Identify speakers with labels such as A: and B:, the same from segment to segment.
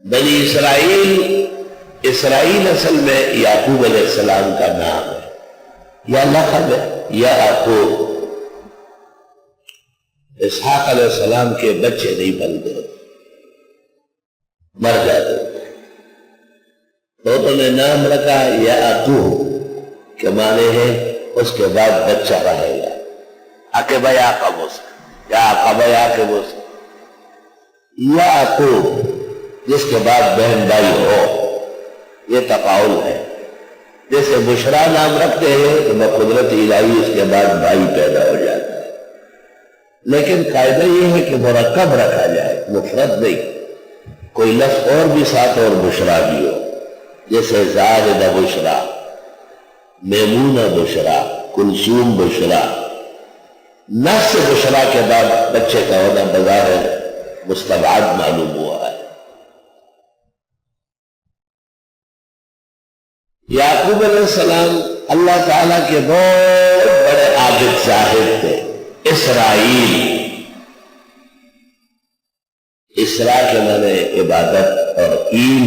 A: بنی اسرائیل، اسرائیل اصل میں یعقوب علیہ السلام کا نام ہے یا لقب ہے یا یعقوب۔ اسحاق علیہ السلام کے بچے نہیں بنتے، مر جاتے، تو انہوں نے نام رکھا یعقوب کہ معنی ہے اس کے بعد بچہ رہے گا، عقب یعقوب یا عقب یعقوب، یعقوب جس کے بعد بہن بھائی ہو، یہ تقاول ہے۔ جیسے بشرا نام رکھتے ہیں تو بقدرت الہی اس کے بعد بھائی پیدا ہو جاتا ہے، لیکن قاعدہ یہ ہے کہ مرکب رکھا جائے، مفرد نہیں، کوئی لفظ اور بھی ساتھ اور بشرا بھی ہو، جیسے زاہدہ بشرا، میمونہ بشرا، کلثوم بشرا۔ نفس بشرا کے بعد بچے کا ہونا بظاہر مستبعد معلوم ہوا ہے۔ یعقوب علیہ السلام اللہ تعالیٰ کے بہت بڑے عابد زاہد تھے۔ اسرائیل، اسرا کے معنی عبادت، اور ایل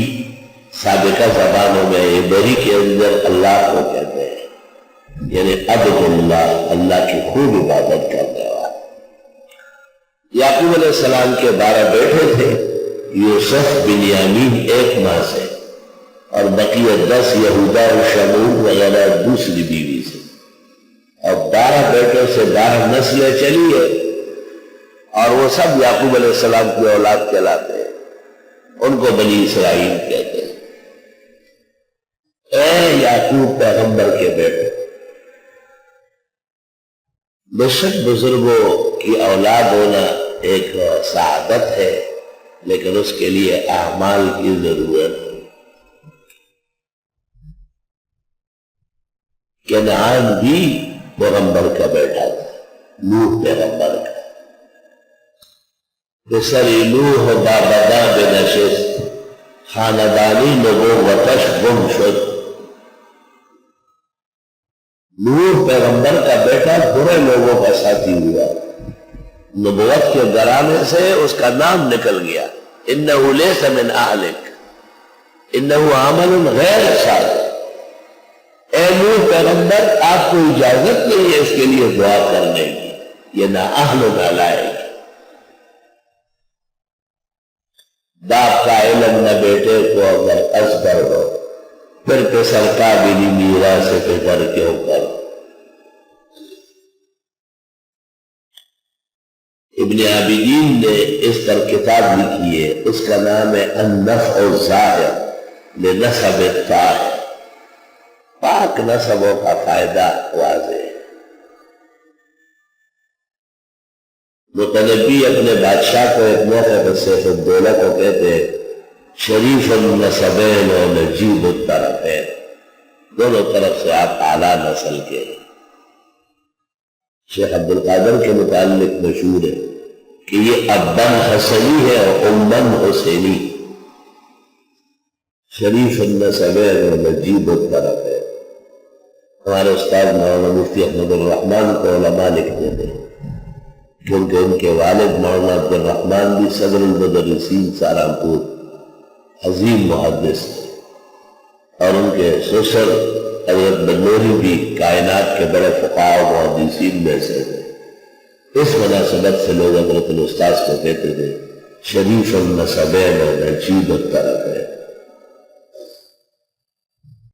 A: سابقہ زبانوں میں عبری کے اندر اللہ کو کہتے ہیں، یعنی عبد اللہ، اللہ کی خوب عبادت کرنے والا۔ یعقوب علیہ السلام کے 12 بیٹے تھے، یوسف بنیامین ایک ماں سے، اور بقیہ 10 یہودا و شمعون وغیرہ دوسری بیوی سے، اور 12 بیٹوں سے 12 نسلیں چلی ہے، اور وہ سب یعقوب علیہ السلام کی اولاد کہلاتے ہیں، ان کو بنی اسرائیل کہتے ہیں۔ اے یعقوب پیغمبر کے بیٹے، بے شک بزرگوں کی اولاد ہونا ایک سعادت ہے، لیکن اس کے لیے اعمال کی ضرورت ہے۔ کنعان بھی پیغمبر کا بیٹا تھا، نوح پیغمبر کا۔ بسری نوح بابدا بنشست، خاندانی نبوتش گم شد۔ نوح پیغمبر کا بیٹا برے لوگوں کا ساتھی ہوا، نبوت کے گھرانے سے اس کا نام نکل گیا۔ انہ لیس من اہلک انہ عمل غیر صالح۔ اے نوح پیغمبر، آپ کو اجازت نہیں ہے اس کے لیے دعا کرنے کی، یہ نااہل و نالائق۔ باپ کا علم نہ بیٹے کو اگر ازبر ہو، پھر پسر قابلی میراث سے فکر کیوں کر۔ ابن عابدین نے اس پر کتاب لکھی ہے، اس کا نام ہے النفع الظاہر لنسب الطاہر۔ پاک نسبوں کا فائدہ واضح ہے۔ متنبی اپنے بادشاہ کو ایک موقع پر سیف الدولہ کو کہتے ہیں شریف النسبین و نجیب الطرفین، دونوں طرف سے آپ اعلیٰ نسل کے۔ شیخ عبدالقادر کے متعلق مشہور ہے کہ یہ ابن حسنی ہے اور امن حسینی، شریف النسبین و نجیب الطرفین۔ ہمارے استاد مولانا مفتی احمد الرحمن کو علماء لکھتے تھے، کیونکہ ان کے والد مولانا عبد الرحمن بھی صدر المدرسین سہارنپور عظیم محدث تھے، اور ان کے سسر حضرت بنوری بھی کائنات کے بڑے فقہاء و محدثین میں سے تھے۔ اس مناسبت سے لوگ حضرت الاستاذ کو کہتے تھے شریف النسبین و نجیب الطرفین۔